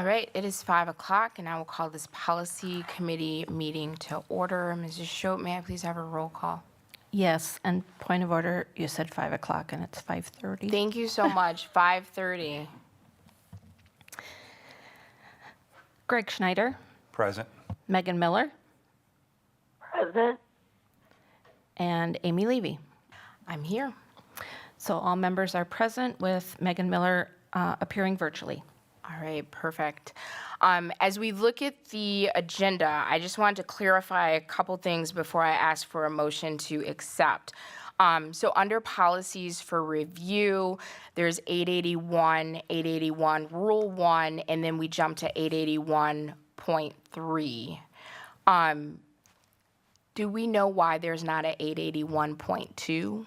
All right, it is 5 o'clock, and I will call this policy committee meeting to order. Mrs. Schopp, may I please have a roll call? Yes, and point of order, you said 5 o'clock and it's 5:30. Thank you so much. 5:30. Greg Schneider, Present. Megan Miller, Present. and Amy Levy. I'm here. So all members are present with Megan Miller appearing virtually. All right, perfect. As we look at the agenda, I just wanted to clarify a couple things before I ask for a motion to accept. So under policies for review, there's 881 Rule 1, and then we jump to 881.3. Do we know why there's not a 881.2?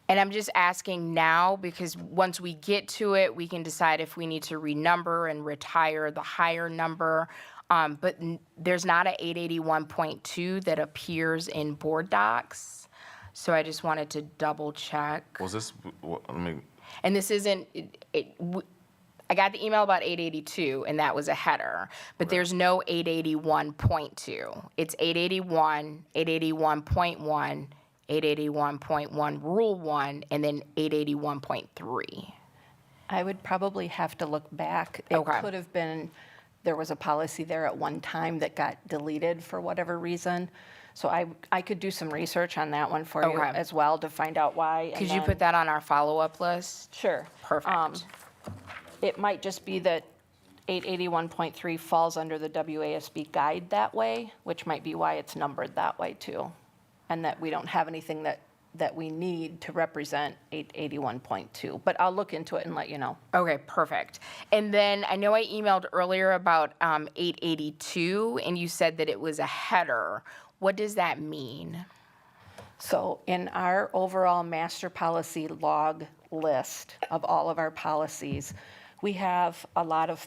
And I'm just asking now because once we get to it, we can decide if we need to renumber and retire the higher number. But there's not a 881.2 that appears in board docs. So I just wanted to double check. Was this, And this isn't, I got the email about 882 and that was a header, but there's no 881.2. It's 881, 881.1, 881.1 Rule 1, and then 881.3. I would probably have to look back. It Okay. could have been, there was a policy there at one time that got deleted for whatever reason. So I could do some research on that one for you Okay. as well to find out why. and Could you then- put that on our follow-up list? Sure. Perfect. It might just be that 881.3 falls under the WASB guide that way, which might be why it's numbered that way too. And that we don't have anything that we need to represent 881.2. But I'll look into it and let you know. Okay, perfect. And then I know I emailed earlier about 882, and you said that it was a header. What does that mean? So in our overall master policy log list of all of our policies, we have a lot of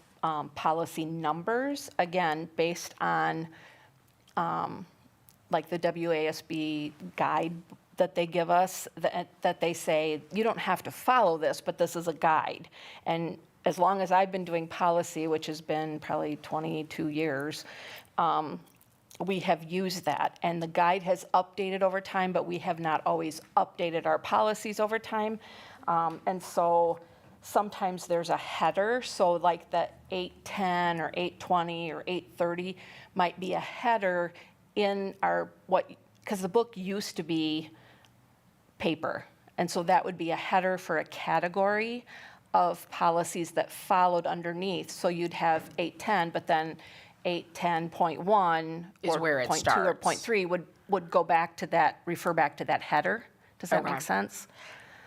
policy numbers, again, based on like the WASB guide that they give us, that they say, you don't have to follow this, but this is a guide. And as long as I've been doing policy, which has been probably 22 years, we have used that. And the guide has updated over time, but we have not always updated our policies over time. And so sometimes there's a header, so like the 810 or 820 or 830 might be a header in our, because the book used to be paper. And so that would be a header for a category of policies that followed underneath. So you'd have 810, but then 810.1 Is or where it 0.2 or starts. 0.3 would go back to that, refer back to that header. Does that Okay. make sense?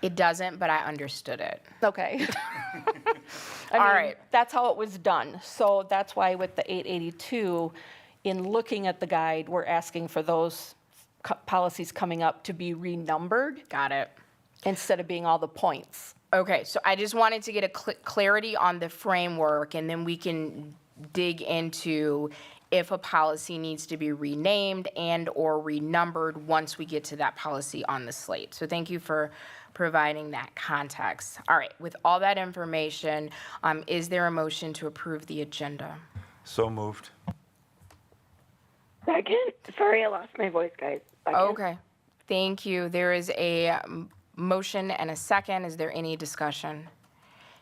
It doesn't, but I understood it. Okay. All right. That's how it was done. So that's why with the 882, in looking at the guide, we're asking for those policies coming up to be renumbered Got it. instead of being all the points. Okay, so I just wanted to get a clarity on the framework, and then we can dig into if a policy needs to be renamed and/or renumbered once we get to that policy on the slate. So thank you for providing that context. All right, with all that information, is there a motion to approve the agenda? so moved. Second. Sorry, I lost my voice, guys. Second. Okay, thank you. There is a motion and a second. Is there any discussion?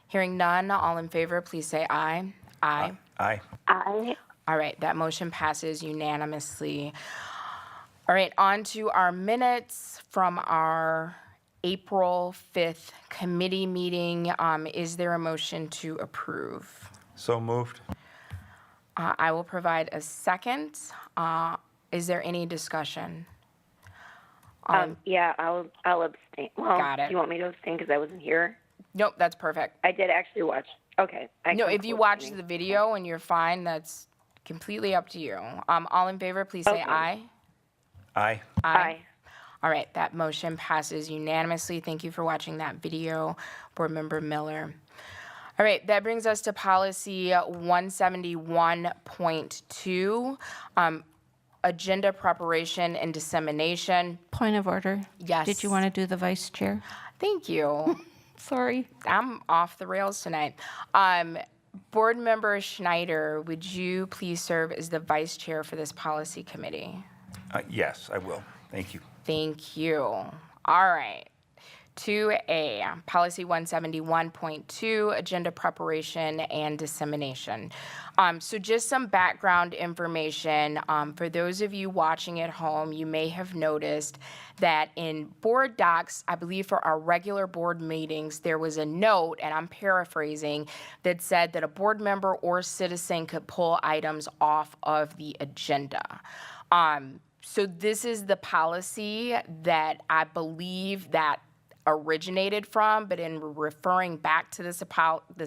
Hearing none, all in favor, please say aye. Aye. Aye. Aye. All right, that motion passes unanimously. All right, on to our minutes from our April 5th committee meeting. Is there a motion to approve? So moved. I will provide a second. Is there any discussion? Yeah, I'll abstain. Well, Got it. do you want me to abstain because I wasn't here? Nope, that's perfect. I did actually watch. Okay. No, can if you close watch meeting. the video and you're fine, that's completely up to you. All in favor, please say Okay. aye. Aye. Aye. All right, that motion passes unanimously. Thank you for watching that video, Board Member Miller. All right, that brings us to policy 171.2, agenda preparation and dissemination. Point of order. Yes. Did you want to do the vice chair? Thank you. Sorry. I'm off the rails tonight. Board Member Schneider, would you please serve as the vice chair for this policy committee? Yes, I will. Thank you. Thank you. All right. 2A, Policy 171.2, Agenda Preparation and Dissemination. So just some background information. For those of you watching at home, you may have noticed that in board docs, I believe for our regular board meetings, there was a note, and I'm paraphrasing, that said that a board member or citizen could pull items off of the agenda. So this is the policy that I believe that originated from, but in referring back to this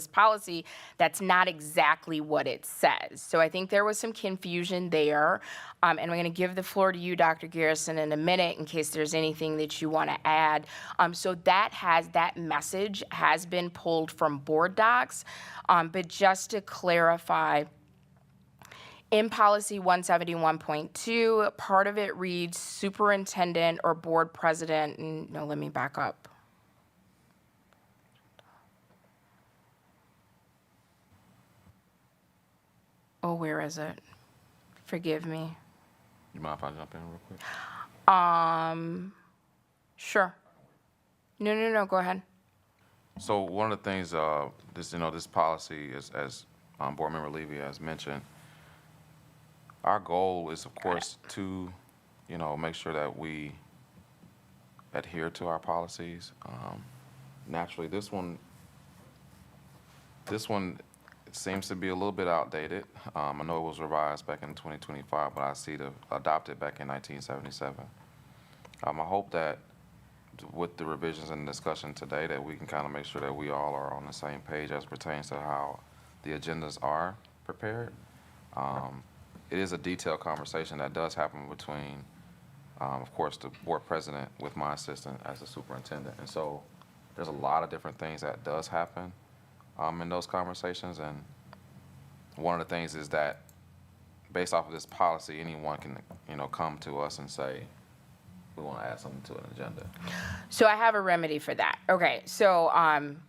policy, that's not exactly what it says. So I think there was some confusion there. And I'm going to give the floor to you, Dr. Garrison, in a minute in case there's anything that you want to add. So that message has been pulled from board docs. But just to clarify, in policy 171.2, part of it reads superintendent or board president, no, let me back up. Oh, where is it? Forgive me. You mind if I jump in real quick? Sure. No, go ahead. So one of the things, this policy is, as Board Member Levy has mentioned, our goal is, of course, to, make sure that we adhere to our policies. Naturally, this one seems to be a little bit outdated. I know it was revised back in 2025, but I see it adopted back in 1977. I hope that with the revisions and discussion today that we can kind of make sure that we all are on the same page as pertains to how the agendas are prepared. It is a detailed conversation that does happen between, of course, the board president with my assistant as the superintendent. And so there's a lot of different things that does happen in those conversations. And one of the things is that based off of this policy, anyone can, come to us and say, we want to add something to an agenda. So I have a remedy for that. Okay, so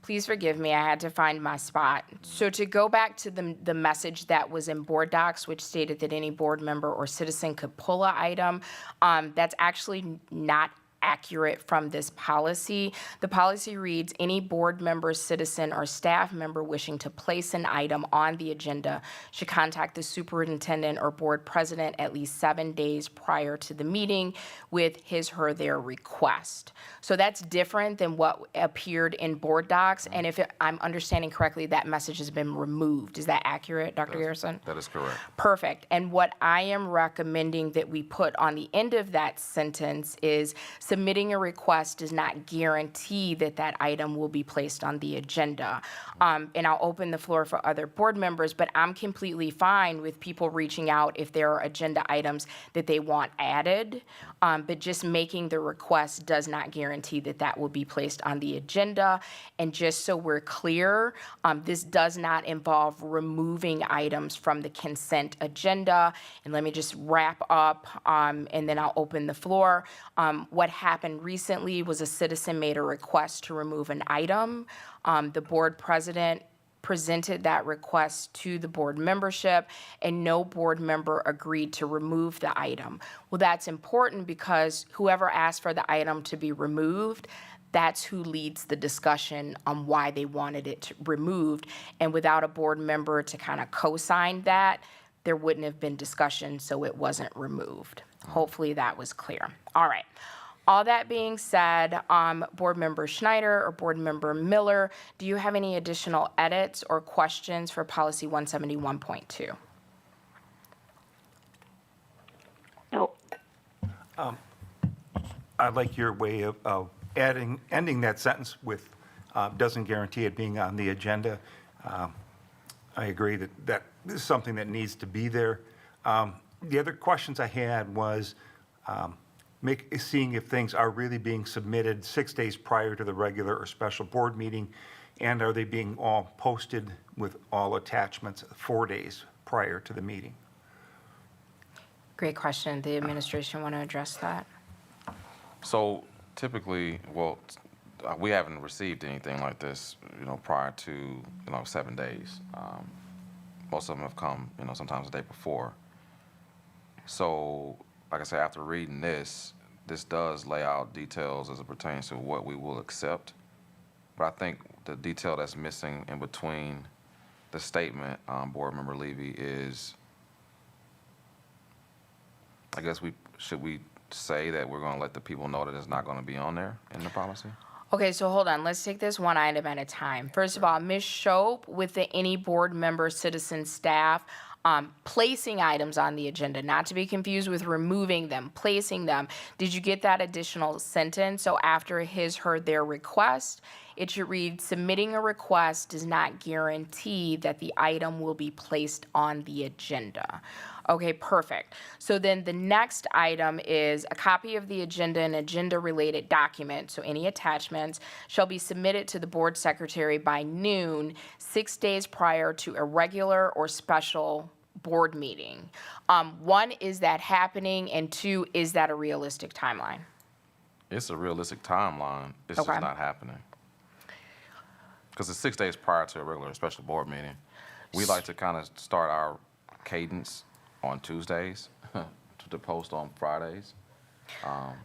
please forgive me, I had to find my spot. So to go back to the message that was in board docs, which stated that any board member or citizen could pull an item, that's actually not accurate from this policy. The policy reads, any board member, citizen, or staff member wishing to place an item on the agenda should contact the superintendent or board president at least 7 days prior to the meeting with his/her their request. So that's different than what appeared in board docs, and if I'm understanding correctly, that message has been removed. Is that accurate, Dr. Garrison? That is correct. Perfect. And what I am recommending that we put on the end of that sentence is submitting a request does not guarantee that that item will be placed on the agenda. And I'll open the floor for other board members, but I'm completely fine with people reaching out if there are agenda items that they want added. But just making the request does not guarantee that that will be placed on the agenda. And just so we're clear, this does not involve removing items from the consent agenda. And let me just wrap up, and then I'll open the floor. What happened recently was a citizen made a request to remove an item. The board president presented that request to the board membership, and no board member agreed to remove the item. Well, that's important because whoever asked for the item to be removed, that's who leads the discussion on why they wanted it removed. And without a board member to kind of co-sign that, there wouldn't have been discussion, so it wasn't removed. Hopefully that was clear. All right. All that being said, Board Member Schneider or Board Member Miller, do you have any additional edits or questions for Policy 171.2? Nope. I like your way of ending that sentence with, doesn't guarantee it being on the agenda. I agree that this is something that needs to be there. The other questions I had was seeing if things are really being submitted 6 days prior to the regular or special board meeting. And are they being all posted with all attachments 4 days prior to the meeting? Great question. The administration want to address that? So typically, well, we haven't received anything like this, prior to, 7 days. Most of them have come, sometimes the day before. So, like I said, after reading this does lay out details as it pertains to what we will accept. But I think the detail that's missing in between the statement, Board Member Levy, is, I guess should we say that we're going to let the people know that it's not going to be on there in the policy? Okay, so hold on. Let's take this one item at a time. First of all, Ms. Shope, with any board member, citizen, staff, placing items on the agenda, not to be confused with removing them, placing them. Did you get that additional sentence? So after his, her, their request, it should read, submitting a request does not guarantee that the item will be placed on the agenda. Okay, perfect. So then the next item is a copy of the agenda and agenda-related documents, so any attachments, shall be submitted to the board secretary by noon, 6 days prior to a regular or special board meeting. One, is that happening? And two, is that a realistic timeline? It's a realistic timeline. It's Okay. just not happening. Because it's 6 days prior to a regular or special board meeting. We like to kind of start our cadence on Tuesdays to post on Fridays.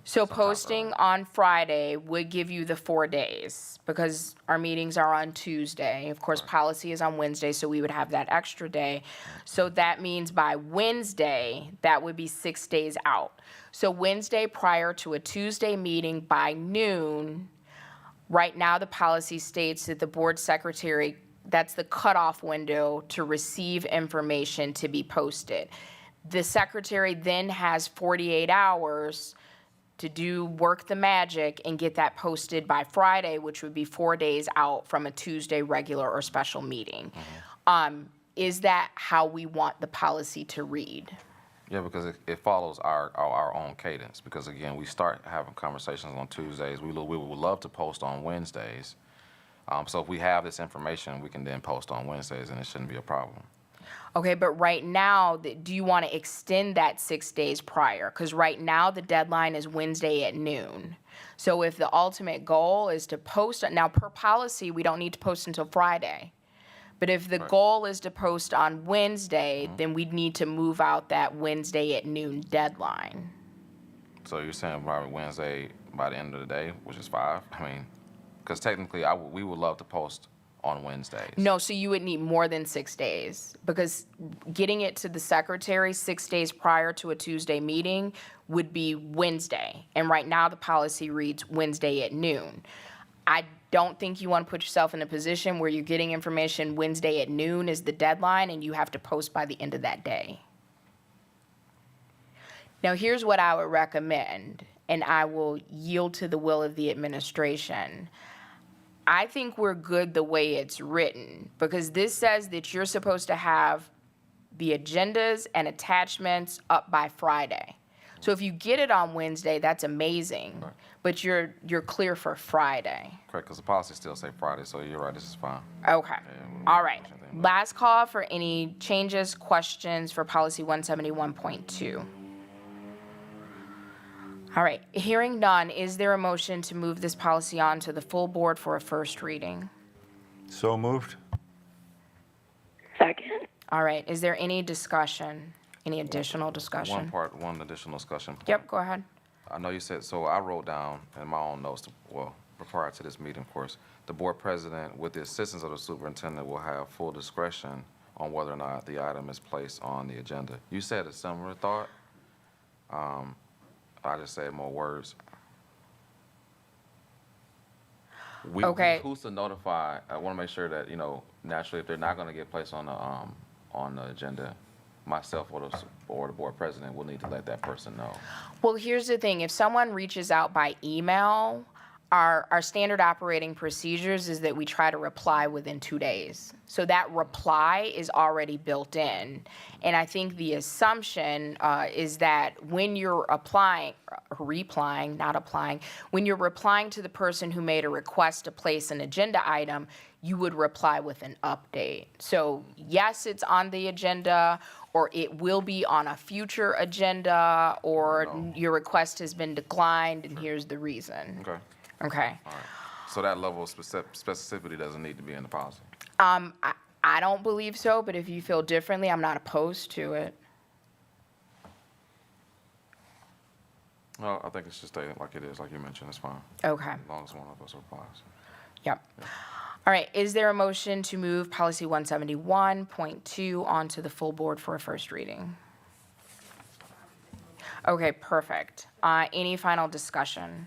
So Sometime posting on Friday would give you the 4 days because our meetings are on Tuesday. Of course, policy is on Wednesday, so we would have that extra day. So that means by Wednesday, that would be 6 days out. So Wednesday prior to a Tuesday meeting by noon, right now the policy states that the board secretary, that's the cutoff window to receive information to be posted. The secretary then has 48 hours to work the magic and get that posted by Friday, which would be 4 days out from a Tuesday regular or special meeting. Is that how we want the policy to read? Yeah, because it follows our own cadence. Because again, we start having conversations on Tuesdays. We would love to post on Wednesdays. So if we have this information, we can then post on Wednesdays, and it shouldn't be a problem. Okay, but right now, do you want to extend that 6 days prior? Because right now, the deadline is Wednesday at noon. So if the ultimate goal is to post, now per policy, we don't need to post until Friday. But if the goal is to post on Wednesday, then we'd need to move out that Wednesday at noon deadline. So you're saying probably Wednesday by the end of the day, which is 5? I mean, because technically, we would love to post on Wednesdays. No, so you would need more than 6 days because getting it to the secretary 6 days prior to a Tuesday meeting would be Wednesday. And right now, the policy reads Wednesday at noon. I don't think you want to put yourself in a position where you're getting information Wednesday at noon is the deadline and you have to post by the end of that day. Now, here's what I would recommend, and I will yield to the will of the administration. I think we're good the way it's written because this says that you're supposed to have the agendas and attachments up by Friday. So if you get it on Wednesday, that's amazing, but you're clear for Friday. Correct, because the policy still say Friday, so you're right, this is fine. Okay, we all won't right. change anything. Last call for any changes, questions for policy 171.2. All right, hearing none, is there a motion to move this policy on to the full board for a first reading? So moved? Second. All right, is there any discussion, any additional discussion? One additional discussion. Yep, go ahead. I know you said, so I wrote down in my own notes, prior to this meeting, of course, the board president, with the assistance of the superintendent, will have full discretion on whether or not the item is placed on the agenda. You said a similar thought. I just said more words. Okay. Who's to notify? I want to make sure that, naturally, if they're not going to get placed on the agenda, myself or the board president will need to let that person know. Well, here's the thing, if someone reaches out by email, our standard operating procedures is that we try to reply within 2 days. So that reply is already built in. And I think the assumption is that when you're when you're replying to the person who made a request to place an agenda item, you would reply with an update. So yes, it's on the agenda, or it will be on a future agenda, or your request has been declined and here's the reason. Okay, Okay. all right. So that level of specificity doesn't need to be in the policy? I don't believe so, but if you feel differently, I'm not opposed to it. Well, I think it's just stay like it is, like you mentioned, it's fine, Okay. as long as one of us replies. Yep. All right, is there a motion to move policy 171.2 onto the full board for a first reading? Okay, perfect. Any final discussion?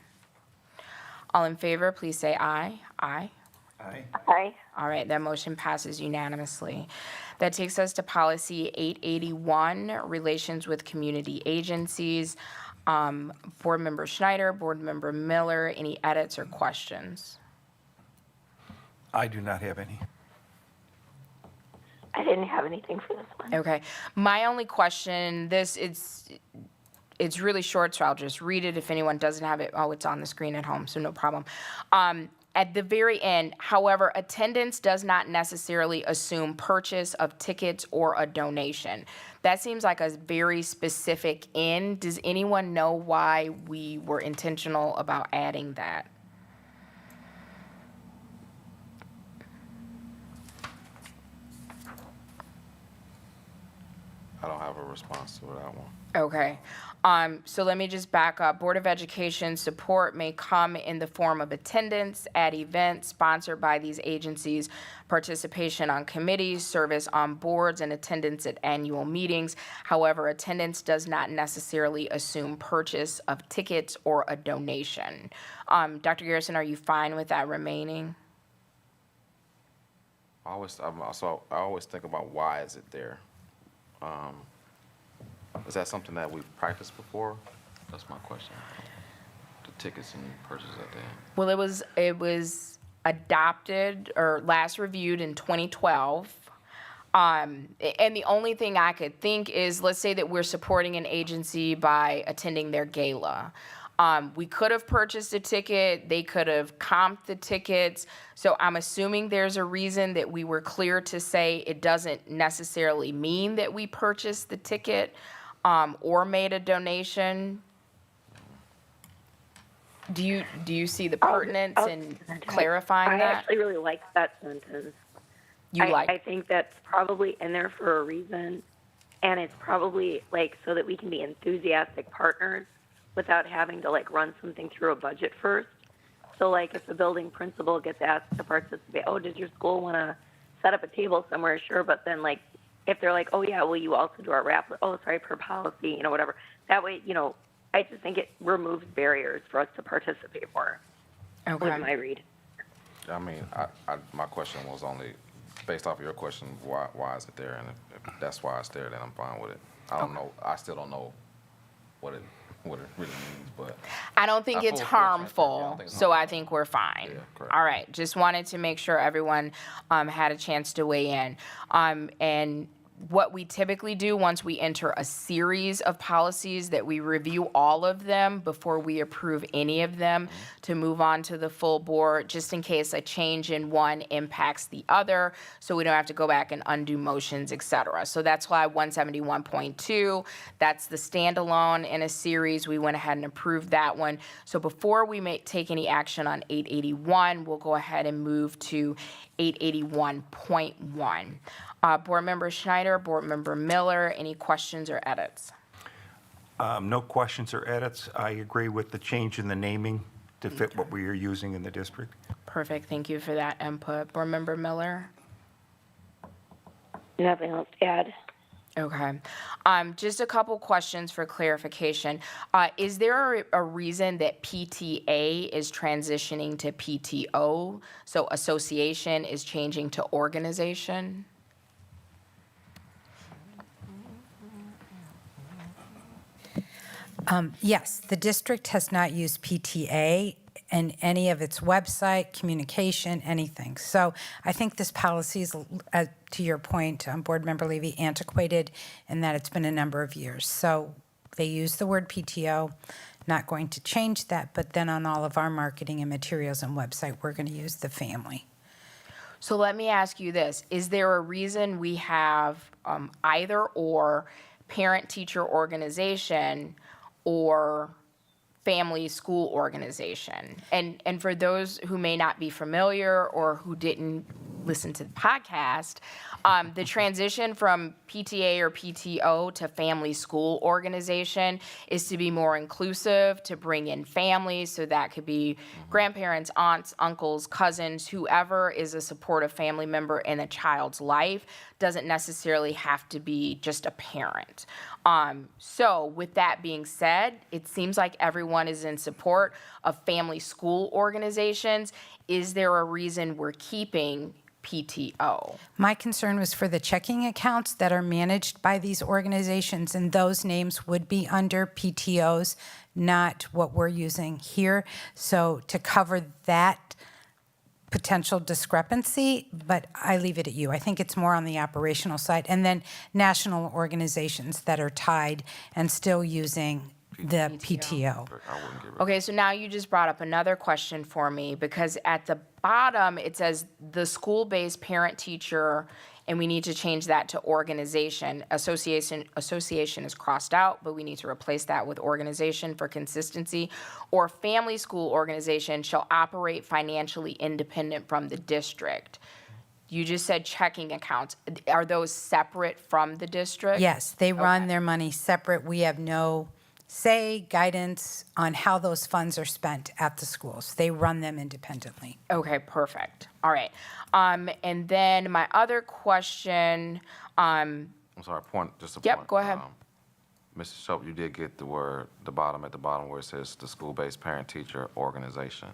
All in favor, please say aye. Aye. Aye. Aye. All right, that motion passes unanimously. That takes us to policy 881, relations with community agencies. Board Member Schneider, Board Member Miller, any edits or questions? I do not have any. I didn't have anything for this one. Okay, my only question, it's really short, so I'll just read it. If anyone doesn't have it, it's on the screen at home, so no problem. At the very end, however, attendance does not necessarily assume purchase of tickets or a donation. That seems like a very specific end. Does anyone know why we were intentional about adding that? I don't have a response to that one. Okay, so let me just back up. Board of Education support may come in the form of attendance at events sponsored by these agencies, participation on committees, service on boards, and attendance at annual meetings. However, attendance does not necessarily assume purchase of tickets or a donation. Dr. Garrison, are you fine with that remaining? I always think about why is it there? Is that something that we've practiced before? That's my question. The tickets and purchases at the end. Well, it was adopted or last reviewed in 2012. And the only thing I could think is, let's say that we're supporting an agency by attending their gala. We could have purchased a ticket, they could have comped the tickets. So I'm assuming there's a reason that we were clear to say it doesn't necessarily mean that we purchased the ticket or made a donation. Do you see the pertinence in clarifying I that? actually really like that sentence. You like? I think that's probably in there for a reason, and it's probably like so that we can be enthusiastic partners without having to like run something through a budget first. So like if the building principal gets asked to participate, oh, does your school want to set up a table somewhere? Sure, but then like if they're like, oh yeah, will you also do our rap? Oh, sorry, per policy, whatever. That way, I just think it removes barriers for us to participate more. Was Okay. my read. I mean, my question was only based off of your question, why is it there? And if that's why it's there, then I'm fine with it. I don't know, I still don't know what it really means, but I don't think it's full transparency, I harmful, don't think it's so I harmful. think we're fine. Yeah, correct. All right, just wanted to make sure everyone had a chance to weigh in. And what we typically do once we enter a series of policies, that we review all of them before we approve any of them to move on to the full board, just in case a change in one impacts the other, so we don't have to go back and undo motions, et cetera. So that's why 171.2, that's the standalone in a series. We went ahead and approved that one. So before we take any action on 881, we'll go ahead and move to 881.1. Board Member Schneider, Board Member Miller, any questions or edits? No questions or edits. I agree with the change in the naming to fit what we are using in the district. Perfect, thank you for that input. Board Member Miller? Nothing else to add. Okay. Just a couple questions for clarification. Is there a reason that PTA is transitioning to PTO? So association is changing to organization? Yes, the district has not used PTA in any of its website, communication, anything. So I think this policy is, to your point, Board Member Levy, antiquated in that it's been a number of years. So they use the word PTO, not going to change that, but then on all of our marketing and materials and website, we're going to use the family. So let me ask you this. Is there a reason we have either or parent-teacher organization or family school organization? And for those who may not be familiar or who didn't listen to the podcast, the transition from PTA or PTO to family school organization is to be more inclusive, to bring in families, so that could be grandparents, aunts, uncles, cousins, whoever is a supportive family member in a child's life, doesn't necessarily have to be just a parent. So with that being said, it seems like everyone is in support of family school organizations. Is there a reason we're keeping PTO? My concern was for the checking accounts that are managed by these organizations, and those names would be under PTOs, not what we're using here. So to cover that potential discrepancy, but I leave it at you. I think it's more on the operational side. And then national organizations that are tied and still using the PTO. I wouldn't get rid of Okay, so now you just brought up another question for me, because at the bottom, it says the school-based parent-teacher, and we need to change that to organization. Association is crossed out, but we need to replace that with organization for consistency. Or family school organization shall operate financially independent from the district. You just said checking accounts. Are those separate from the district? Yes, they run Okay. their money separate. We have no say, guidance on how those funds are spent at the schools. They run them independently. Okay, perfect. All right. And then my other question, I'm sorry, just a point. Yep, go ahead. Mr. Shope, you did get the word, at the bottom where it says the school-based parent-teacher organization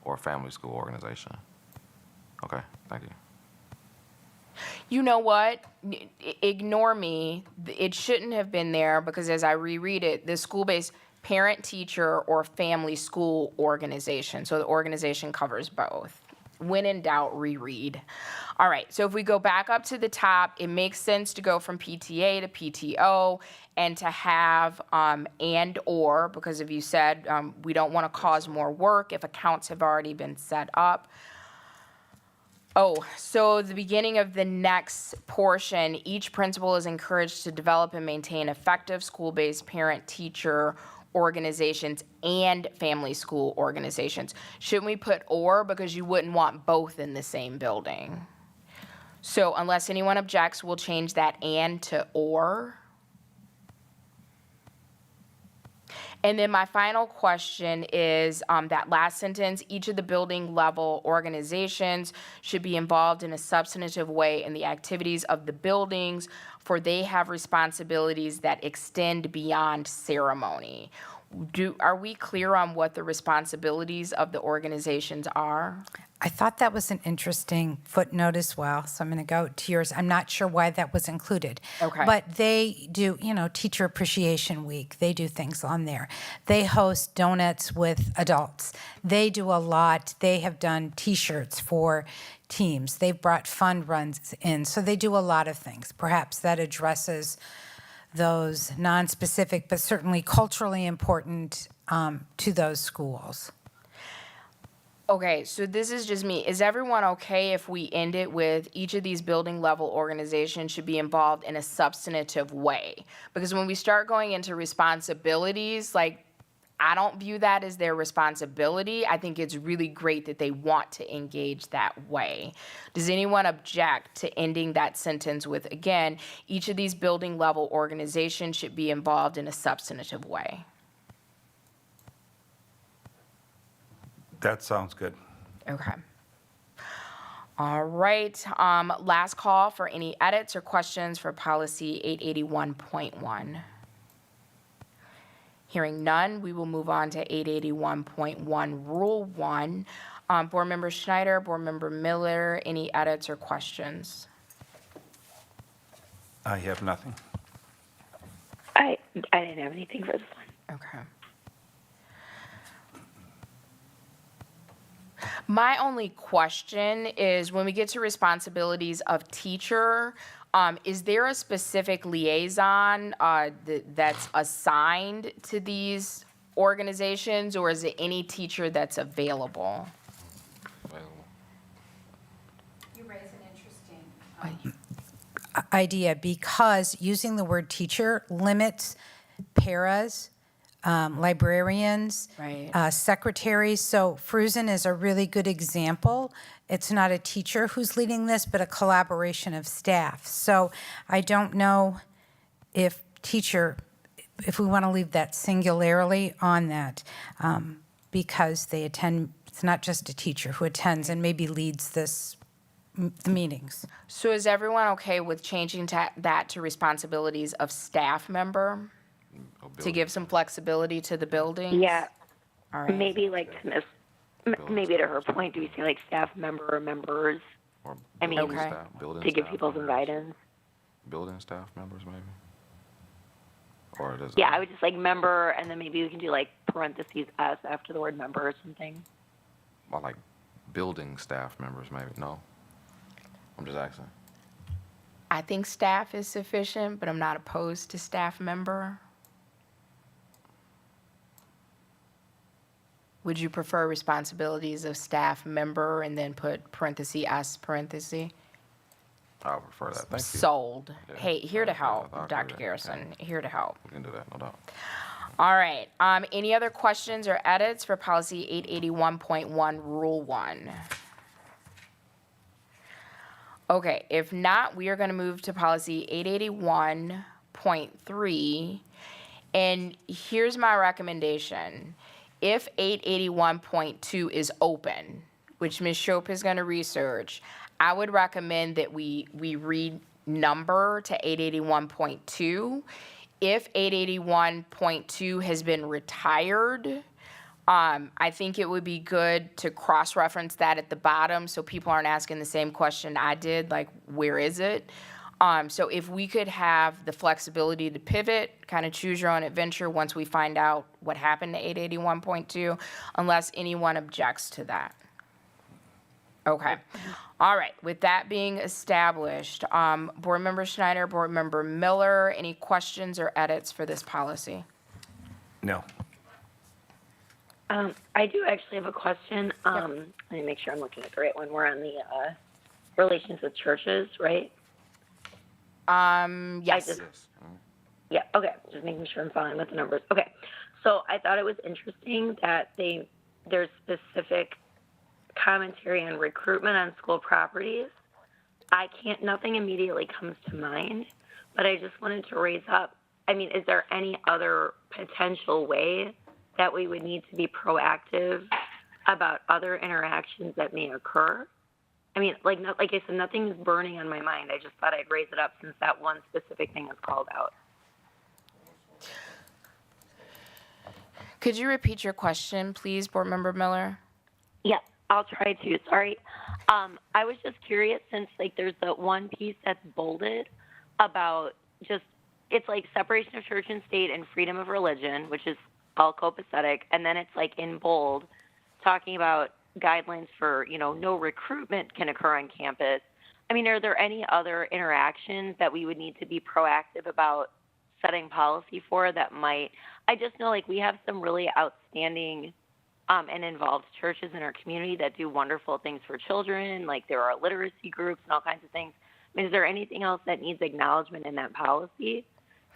or family school organization. Okay, thank you. you know what? Ignore me. It shouldn't have been there, because as I reread it, the school-based parent, teacher, or family school organization. So the organization covers both. When in doubt, reread. All right, so if we go back up to the top, it makes sense to go from PTA to PTO and to have and or, because if you said we don't want to cause more work if accounts have already been set up. Oh, so the beginning of the next portion, each principal is encouraged to develop and maintain effective school-based parent-teacher organizations and family school organizations. Shouldn't we put or, because you wouldn't want both in the same building? So unless anyone objects, we'll change that and to or. And then my final question is that last sentence, each of the building level organizations should be involved in a substantive way in the activities of the buildings, for they have responsibilities that extend beyond ceremony. Are we clear on what the responsibilities of the organizations are? I thought that was an interesting footnote as well, so I'm going to go to yours. I'm not sure why that was included. Okay. But they do, Teacher Appreciation Week. They do things on there. They host donuts with adults. They do a lot. They have done T-shirts for teams. They've brought fund runs in. So they do a lot of things. Perhaps that addresses those non-specific, but certainly culturally important to those schools. Okay, so this is just me. Is everyone okay if we end it with each of these building level organizations should be involved in a substantive way? Because when we start going into responsibilities, I don't view that as their responsibility. I think it's really great that they want to engage that way. Does anyone object to ending that sentence with, again, each of these building level organizations should be involved in a substantive way? That sounds good. Okay. All right. Last call for any edits or questions for policy 881.1. Hearing none, we will move on to 881.1, Rule 1. Board Member Schneider, Board Member Miller, any edits or questions? I have nothing. I didn't have anything for this one. Okay. My only question is when we get to responsibilities of teacher, is there a specific liaison that's assigned to these organizations, or is it any teacher that's available? Available. You raise an interesting idea, because using the word teacher limits paras, librarians, Right. secretaries. So Fruzen is a really good example. It's not a teacher who's leading this, but a collaboration of staff. So I don't know if if we want to leave that singularly on that, because they attend, it's not just a teacher who attends and maybe leads the meetings. So is everyone okay with changing that to responsibilities of staff member to give some flexibility to the buildings? Yeah, All right. maybe like to maybe to her point, do we say like staff member or members Or I mean, building Okay. staff, building to give staff people some members. guidance? Building staff members, maybe? Or does it? Yeah, I would just like member, and then maybe we can do like parentheses S after the word member or something. Or like building staff members, maybe? No? I'm just asking. I think staff is sufficient, but I'm not opposed to staff member. Would you prefer responsibilities of staff member and then put parenthesis S parenthesis? I would prefer that. Thank you. Sold. Yeah. Hey, here to I- I- help, I agree Dr. with that. Garrison, here to help. We can do that, no doubt. All right, any other questions or edits for policy 881.1, rule 1? Okay, if not, we are gonna move to policy 881.3. And here's my recommendation. If 881.2 is open, which Ms. Shope is gonna research, I would recommend that we renumber to 881.2. If 881.2 has been retired, I think it would be good to cross-reference that at the bottom so people aren't asking the same question I did, like, where is it? So if we could have the flexibility to pivot, kind of choose your own adventure once we find out what happened to 881.2, unless anyone objects to that. Okay. All right. With that being established, Board Member Schneider, Board Member Miller, any questions or edits for this policy? No. I do actually have a question. Let me make sure I'm looking at the right one. We're on the relations with churches, right? Yes. just- Yes. Yeah, okay, just making sure I'm following with the numbers. Okay, so I thought it was interesting that there's specific commentary on recruitment on school properties. Nothing immediately comes to mind, but I just wanted to raise up, I mean, is there any other potential way that we would need to be proactive about other interactions that may occur? I mean, like I said, nothing is burning on my mind. I just thought I'd raise it up since that one specific thing is called out. Could you repeat your question, please, Board Member Miller? Yep, I'll try to. Sorry. I was just curious since like there's the one piece that's bolded about just it's like separation of church and state and freedom of religion, which is all copacetic, and then it's like in bold talking about guidelines for, no recruitment can occur on campus. I mean, are there any other interactions that we would need to be proactive about setting policy for that might, I just know like we have some really outstanding and involved churches in our community that do wonderful things for children, like there are literacy groups and all kinds of things. I mean, is there anything else that needs acknowledgement in that policy?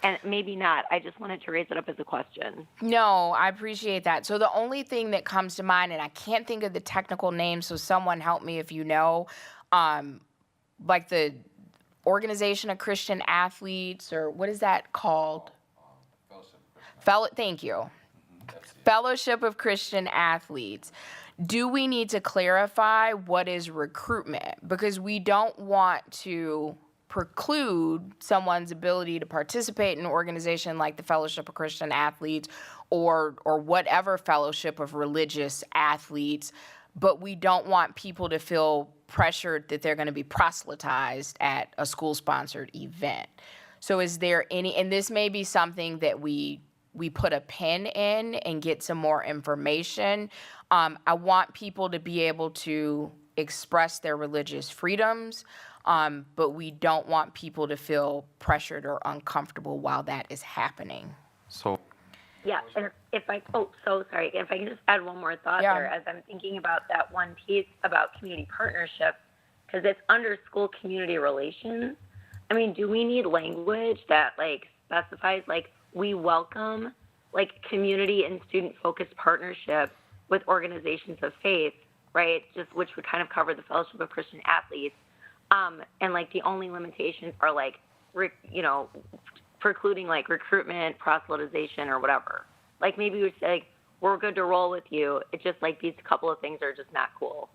And maybe not. I just wanted to raise it up as a question. No, I appreciate that. So the only thing that comes to mind, and I can't think of the technical name, so someone help me if you know, like the Organization of Christian Athletes, or what is that called? Thank you. Fellowship of Christian Athletes. Do we need to clarify what is recruitment? Because we don't want to preclude someone's ability to participate in an organization like the Fellowship of Christian Athletes or whatever fellowship of religious athletes, but we don't want people to feel pressured that they're going to be proselytized at a school-sponsored event. So is there any, and this may be something that we we put a pin in and get some more information. I want people to be able to express their religious freedoms, but we don't want people to feel pressured or uncomfortable while that is happening. So, Yeah, and if I, oh, so sorry, if I can just add one more thought Yeah. there, as I'm thinking about that one piece about community partnership, because it's under school community relations. I mean, do we need language that like specifies like we welcome like community and student focused partnership with organizations of faith, right? Just which would kind of cover the Fellowship of Christian Athletes, and like the only limitations are like, precluding like recruitment, proselytization, or whatever. Like maybe we'd say, like, we're good to roll with you. It's just like these couple of things are just not cool.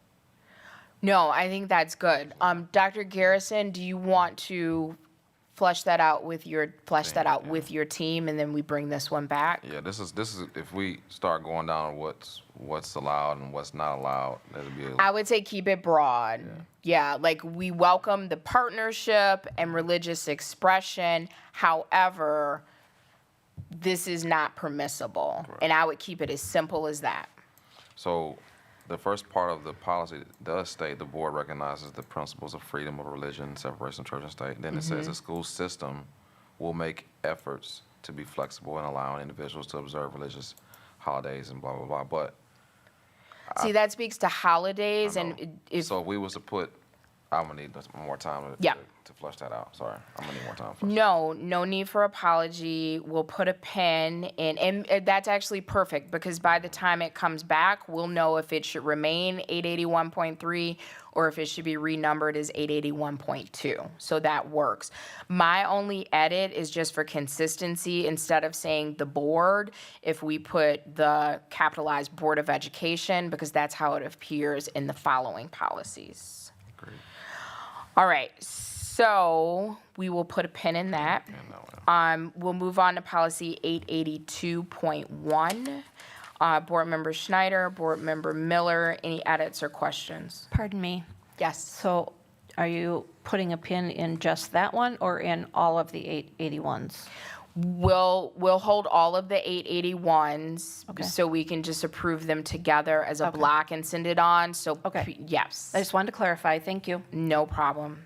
No, I think that's good. Dr. Garrison, do you want to flesh that out with your team, and then we bring this one back? yeah, this is if we start going down what's allowed and what's not allowed, that'll be I would say keep it broad. Yeah, like we welcome the partnership and religious expression. However, this is not permissible. And I would keep it as simple as that. So the first part of the policy does state the board recognizes the principles of freedom of religion, separation of church and state. Then it says the school system will make efforts to be flexible in allowing individuals to observe religious holidays and blah, blah, blah. But See, that speaks to holidays, I know. and if so if we was to put, I'm gonna need more time to flesh that out. Sorry, I'm gonna need more time. no need for apology. We'll put a pin in, and that's actually perfect because by the time it comes back, we'll know if it should remain 881.3 or if it should be renumbered as 881.2. So that works. My only edit is just for consistency. Instead of saying the board, if we put the capitalized Board of Education, because that's how it appears in the following policies. Great. All right, so we will put a pin in that. We'll move on to policy 882.1. Board Member Schneider, Board Member Miller, any edits or questions? Pardon me. Yes. So are you putting a pin in just that one or in all of the 881s? We'll hold all of the 881s Okay. so we can just approve them together as a block and send it on. So Okay. yes. I just wanted to clarify. Thank you. No problem.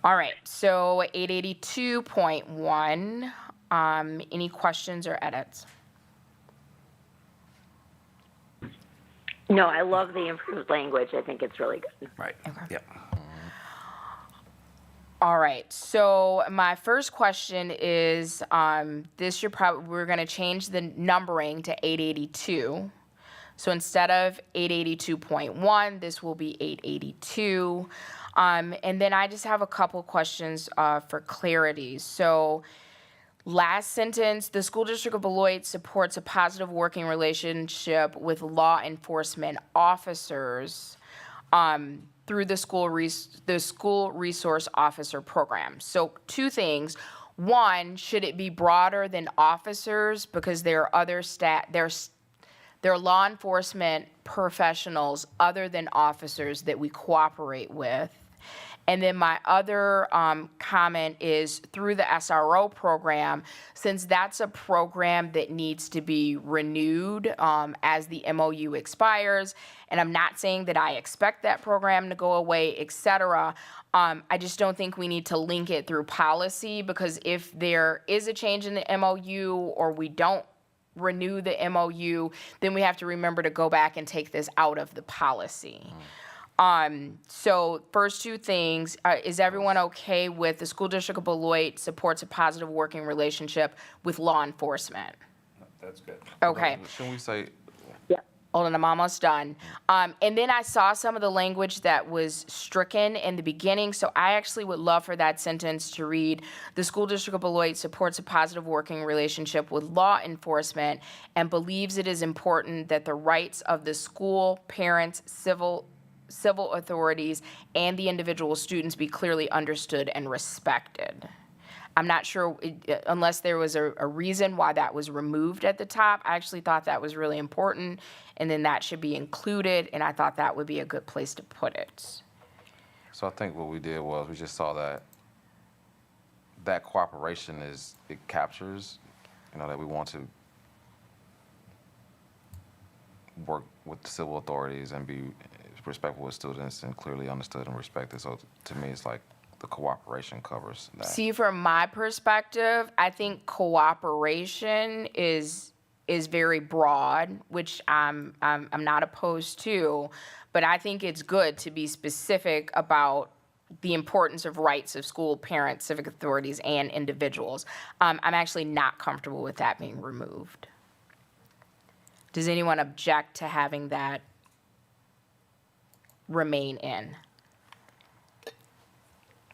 All right, so 882.1, any questions or edits? No, I love the improved language. I think it's really good. Right. Yep. All right, so my first question is, we're gonna change the numbering to 882. So instead of 882.1, this will be 882. And then I just have a couple questions for clarity. So last sentence, the school district of Beloit supports a positive working relationship with law enforcement officers through the school resource officer program. So two things. One, should it be broader than officers because there are other there are law enforcement professionals other than officers that we cooperate with. And then my other comment is through the SRO program, since that's a program that needs to be renewed as the MOU expires, and I'm not saying that I expect that program to go away, et cetera, I just don't think we need to link it through policy, because if there is a change in the MOU or we don't renew the MOU, then we have to remember to go back and take this out of the policy. So first two things, is everyone okay with the school district of Beloit supports a positive working relationship with law enforcement? That's good. Okay. Shouldn't we say, Hold on, I'm almost done. And then I saw some of the language that was stricken in the beginning, so I actually would love for that sentence to read, the school district of Beloit supports a positive working relationship with law enforcement and believes it is important that the rights of the school, parents, civil authorities, and the individual students be clearly understood and respected. I'm not sure, unless there was a reason why that was removed at the top. I actually thought that was really important, and then that should be included, and I thought that would be a good place to put it. so I think what we did was we just saw that that cooperation it captures, that we want to work with the civil authorities and be respectful with students and clearly understood and respected. So to me, it's like the cooperation covers that. See, from my perspective, I think cooperation is very broad, which I'm not opposed to, but I think it's good to be specific about the importance of rights of school parents, civic authorities, and individuals. I'm actually not comfortable with that being removed. Does anyone object to having that remain in?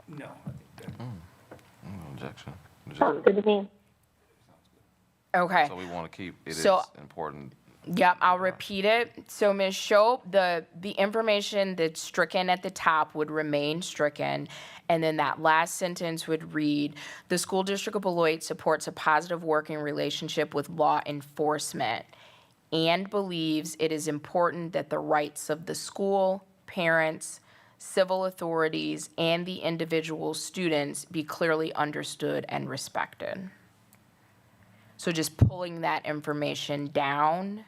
No. No objection. Sounds good to me. Okay. So we want to keep, it is So- important. Yep, I'll repeat it. So, Ms. Shope, the information that's stricken at the top would remain stricken, and then that last sentence would read, "The School District of Beloit supports a positive working relationship with law enforcement and believes it is important that the rights of the school, parents, civil authorities, and the individual students be clearly understood and respected." So just pulling that information down.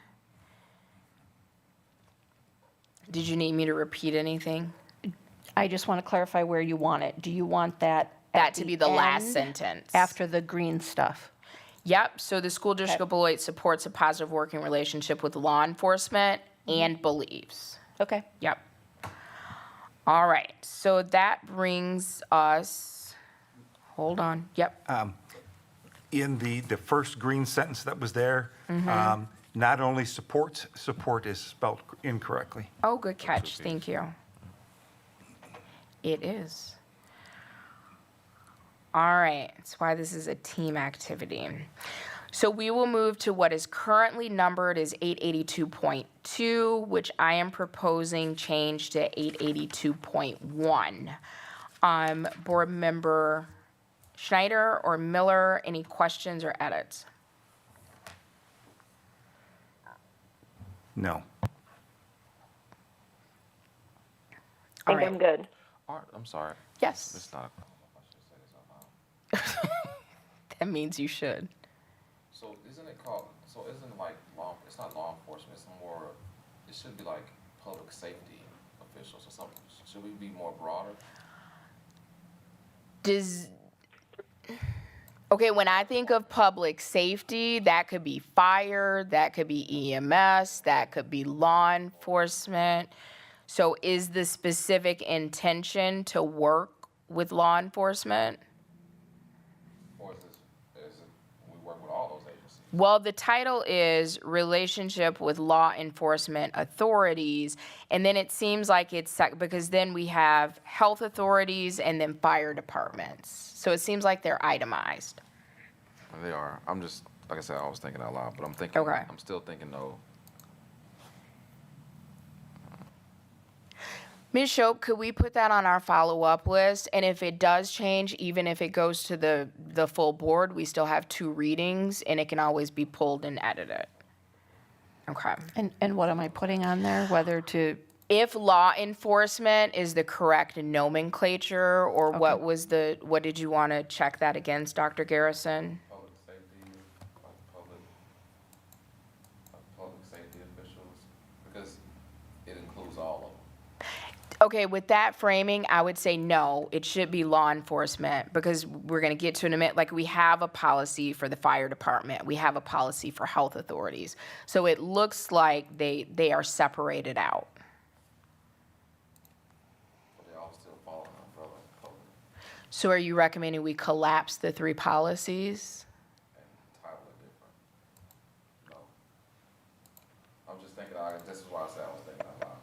Did you need me to repeat anything? I just want to clarify where you want it. Do you want that That at to be the last end, sentence. after the green stuff? Yep, so the School District of Beloit supports a positive working relationship with law enforcement and believes. Okay. Yep. All right, so that brings us, hold on, yep. In the first green sentence that was there, not only supports, support is spelled incorrectly. Oh, good catch, thank you. It is. All right, that's why this is a team activity. So we will move to what is currently numbered as 882.2, which I am proposing change to 882.1. Board Member Schneider or Miller, any questions or edits? No. I All think I'm right. good. Art, I'm sorry. Yes, It's not, I should say this out loud. that means you should. So isn't it called, so isn't like it's not law enforcement, it's more, it should be like public safety officials or something. Should we be more broader? Okay, when I think of public safety, that could be fire, that could be EMS, that could be law enforcement. So is the specific intention to work with law enforcement? Or is it, we work with all those agencies? Well, the title is Relationship with Law Enforcement Authorities, and then it seems like it's, because then we have health authorities and then fire departments. So it seems like they're itemized. They are, I'm just, like I said, I was thinking out loud, but I'm thinking, Okay. I'm still thinking no. Ms. Shope, could we put that on our follow-up list? And if it does change, even if it goes to the full board, we still have 2 readings, and it can always be pulled and edited. Okay. And what am I putting on there? Whether to, If law enforcement is the correct nomenclature, or what did you want to check that against, Dr. Garrison? Public safety, public safety officials, because it includes all of them. Okay, with that framing, I would say no, it should be law enforcement, because we're going to get to in a minute, like we have a policy for the fire department, we have a policy for health authorities. So it looks like they are separated out. But they all still fall in the umbrella of public So are you recommending we collapse the 3 policies? and title it different. No. I'm just thinking, this is why I said I was thinking out loud.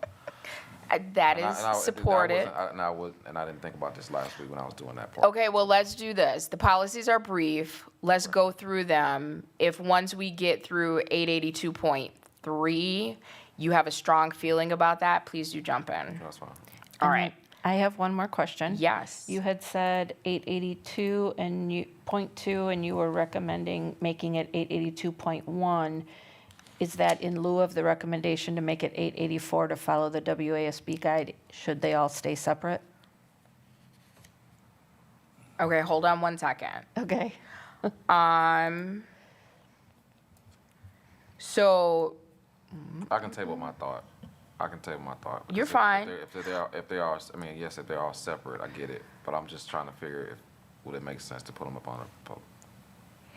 That And I- is and I supported. wasn't- And I didn't think about this last week when I was doing that part. Okay, well, let's do this. The policies are brief. Let's go through them. If once we get through 882.3, you have a strong feeling about that, please do jump in. That's fine. All right. I have one more question. Yes. You had said 882 and .2, and you were recommending making it 882.1. Is that in lieu of the recommendation to make it 884 to follow the WASB guide? Should they all stay separate? Okay, hold on one second. Okay. So I can table my thought. You're Because fine. If they are, I mean, yes, if they are separate, I get it. But I'm just trying to figure if, would it make sense to put them up on a,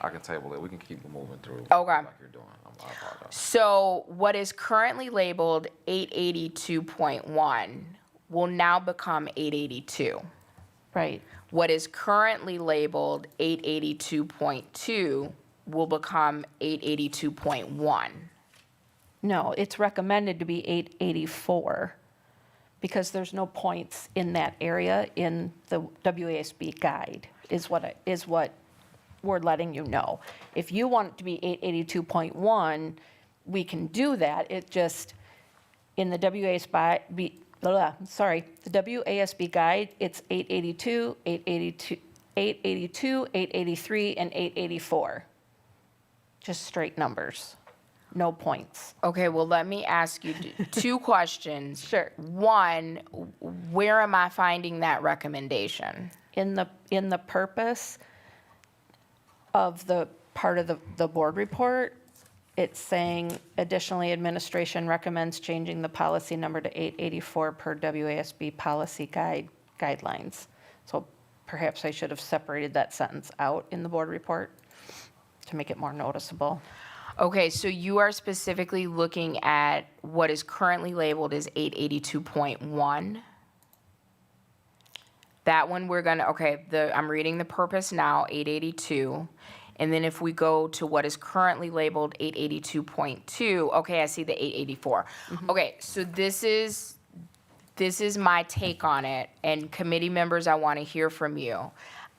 I can table it. We can keep moving through. Okay. Like you're doing. I apologize. So what is currently labeled 882.1 will now become 882. Right. What is currently labeled 882.2 will become 882.1. No, it's recommended to be 884 because there's no points in that area in the WASB guide, is what we're letting you know. If you want it to be 882.1, we can do that. It just, in the WASB, the WASB guide, it's 882, 883, and 884. Just straight numbers, no points. Okay, well, let me ask you two questions. Sure. One, where am I finding that recommendation? In the purpose of the part of the board report, it's saying additionally, administration recommends changing the policy number to 884 per WASB policy guidelines. So perhaps I should have separated that sentence out in the board report to make it more noticeable. Okay, so you are specifically looking at what is currently labeled as 882.1. That one we're gonna, okay, I'm reading the purpose now, 882. And then if we go to what is currently labeled 882.2, okay, I see the 884. Okay, so this is my take on it, and committee members, I wanna hear from you.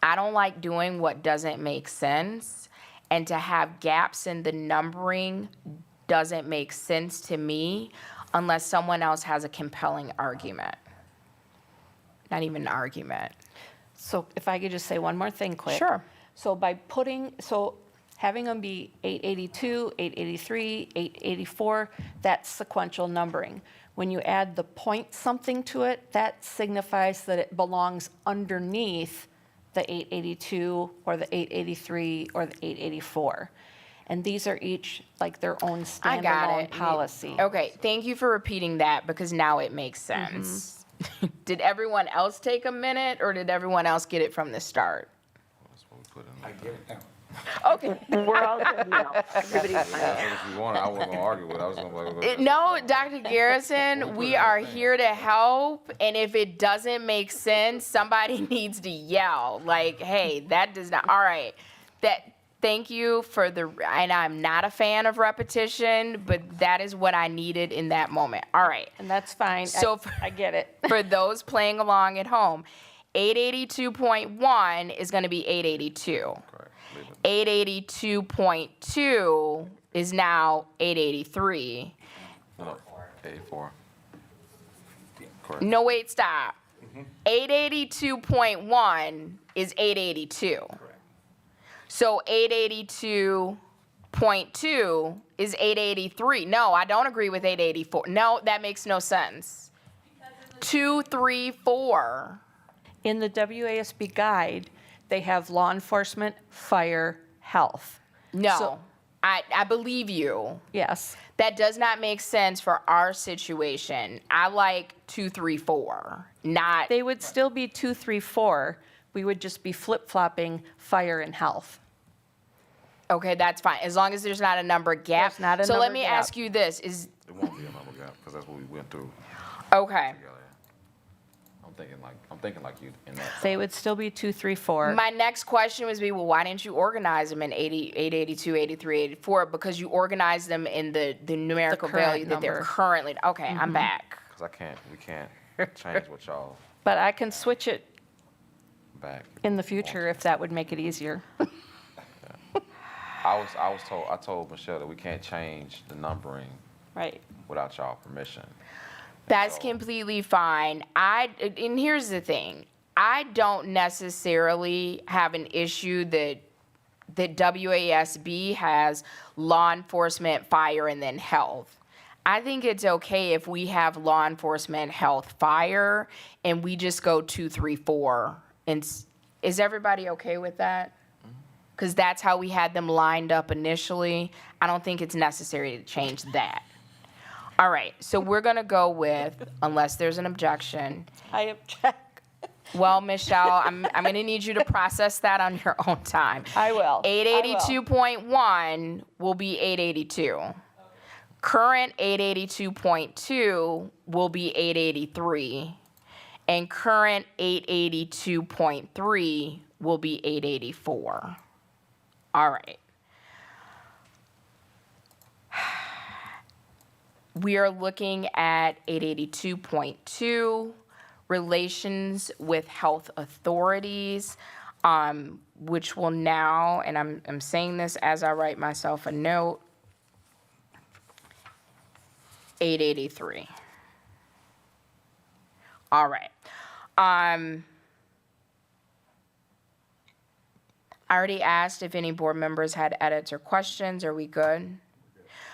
I don't like doing what doesn't make sense, and to have gaps in the numbering doesn't make sense to me unless someone else has a compelling argument. Not even an argument. So if I could just say one more thing quick. Sure. So having them be 882, 883, 884, that's sequential numbering. When you add the point something to it, that signifies that it belongs underneath the 882 or the 883 or the 884. And these are each like their own I got standalone it. policy. Okay, thank you for repeating that because now it makes sense. Did everyone else take a minute or did everyone else get it from the start? That's what we put in. Okay. We're all good now. Everybody's fine. If you want, I wasn't gonna argue with it. I was gonna be like, No, Dr. Garrison, we are here to help, and if it doesn't make sense, somebody needs to yell, like, hey, that does not, all right. Thank you and I'm not a fan of repetition, but that is what I needed in that moment. All right. And that's fine. So I get it. For those playing along at home, 882.1 is gonna be 882. correct, leave it. 882.2 is now 883. No, 84. Correct. No, wait, stop. 882.1 is 882. So 882.2 is 883. No, I don't agree with 884. No, that makes no sense. 2, 3, 4. In the WASB guide, they have law enforcement, fire, health. No, So- I believe you. Yes. That does not make sense for our situation. I like 2, 3, 4, not. They would still be 2, 3, 4. We would just be flip-flopping fire and health. Okay, that's fine, as long as there's not a number gap. There's not a So let number me gap. ask you this, It won't be a number gap because that's what we went through okay. together. I'm thinking like you in that. They would still be 2, 3, 4. My next question would be, well, why didn't you organize them in 882, 83, 84? Because you organized them in the numerical current value that they're number. currently, okay, I'm back. Because we can't change what y'all But I can switch it back. in the future if that would make it easier. I told Michelle that we can't change the numbering Right. without y'all permission. That's completely fine. And here's the thing. I don't necessarily have an issue that WASB has law enforcement, fire, and then health. I think it's okay if we have law enforcement, health, fire, and we just go 2, 3, 4 Is everybody okay with that? Because that's how we had them lined up initially. I don't think it's necessary to change that. All right, so we're gonna go with, unless there's an objection. I object. Well, Michelle, I'm gonna need you to process that on your own time. I will. 882.1 will be 882. Current 882.2 will be 883. And current 882.3 will be 884. All right. We are looking at 882.2, relations with health authorities, which will now, and I'm saying this as I write myself a note, 883. All right. I already asked if any board members had edits or questions. Are we good?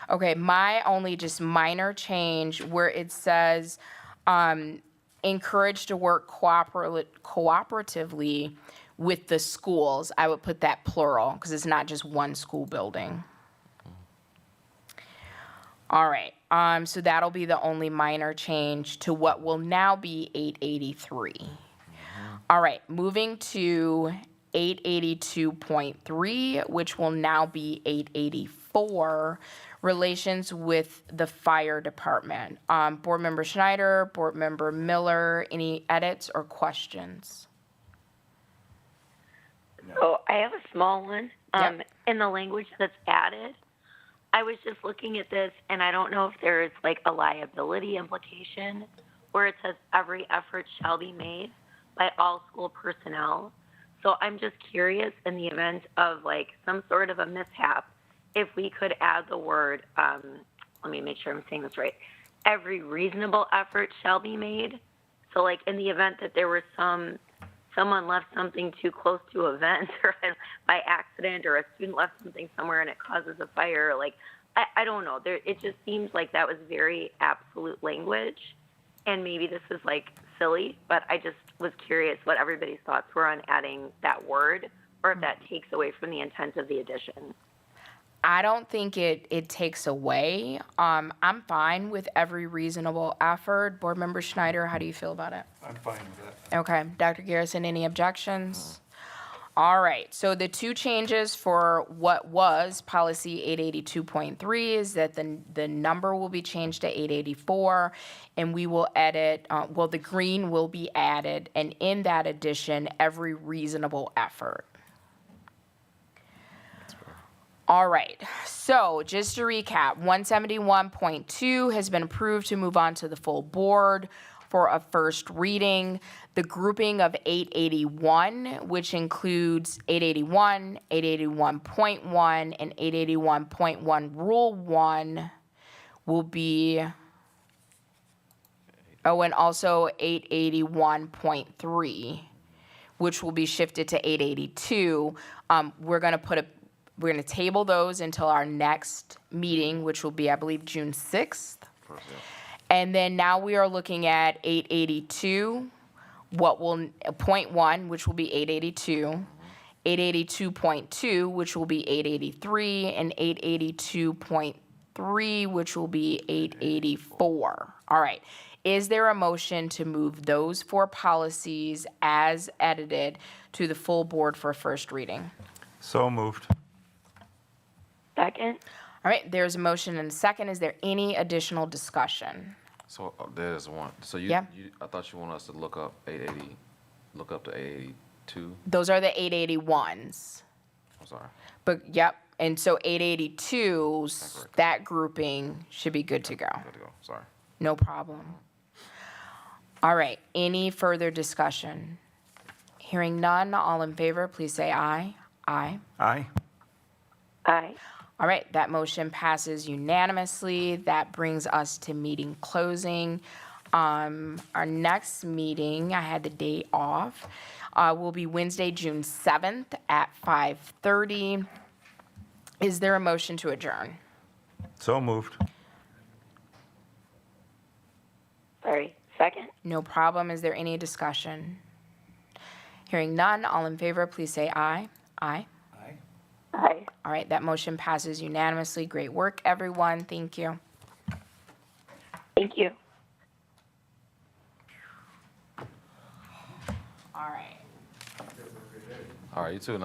Okay, my only just minor change where it says, encouraged to work cooperatively with the schools. I would put that plural because it's not just one school building. All right, so that'll be the only minor change to what will now be 883. All right, moving to 882.3, which will now be 884, relations with the fire department. Board Member Schneider, Board Member Miller, any edits or questions? So I have a small one. Yep. In the language that's added, I was just looking at this, and I don't know if there's like a liability implication where it says every effort shall be made by all school personnel. So I'm just curious, in the event of like some sort of a mishap, if we could add the word, let me make sure I'm saying this right, every reasonable effort shall be made. So like in the event that there was someone left something too close to a vent or by accident, or a student left something somewhere and it causes a fire, like, I don't know. It just seems like that was very absolute language. And maybe this is like silly, but I just was curious what everybody's thoughts were on adding that word, or if that takes away from the intent of the addition. I don't think it takes away. I'm fine with every reasonable effort. Board Member Schneider, how do you feel about it? I'm fine with that. Okay, Dr. Garrison, any objections? All right, so the two changes for what was policy 882.3 is that the number will be changed to 884, and we will edit, the green will be added, and in that addition, every reasonable effort. All right, so just to recap, 171.2 has been approved to move on to the full board for a first reading. The grouping of 881, which includes 881, 881.1, and 881.1 Rule 1 will be, and also 881.3, which will be shifted to 882. We're going to table those until our next meeting, which will be, I believe, June 6th. And then now we are looking at 882, point 1, which will be 882, 882.2, which will be 883, and 882.3, which will be 884. All right. Is there a motion to move those four policies as edited to the full board for first reading? So moved. Second? All right, there's a motion and a second. Is there any additional discussion? So there's one. So Yeah. I thought you want us to look up 880, look up to 882. Those are the 881s. I'm sorry. But, yep, and so 882s, Correct. that grouping should be good to go. Good to go. Sorry. No problem. All right, any further discussion? Hearing none, all in favor, please say aye. Aye. Aye. Aye. All right, that motion passes unanimously. That brings us to meeting closing. Our next meeting, I had the day off, will be Wednesday, June 7th at 5:30. Is there a motion to adjourn? So moved. Sorry. Second? No problem. Is there any discussion? Hearing none, all in favor, please say aye. Aye. Aye. All right, that motion passes unanimously. Great work, everyone. Thank you. Thank you. All right. All right, you too.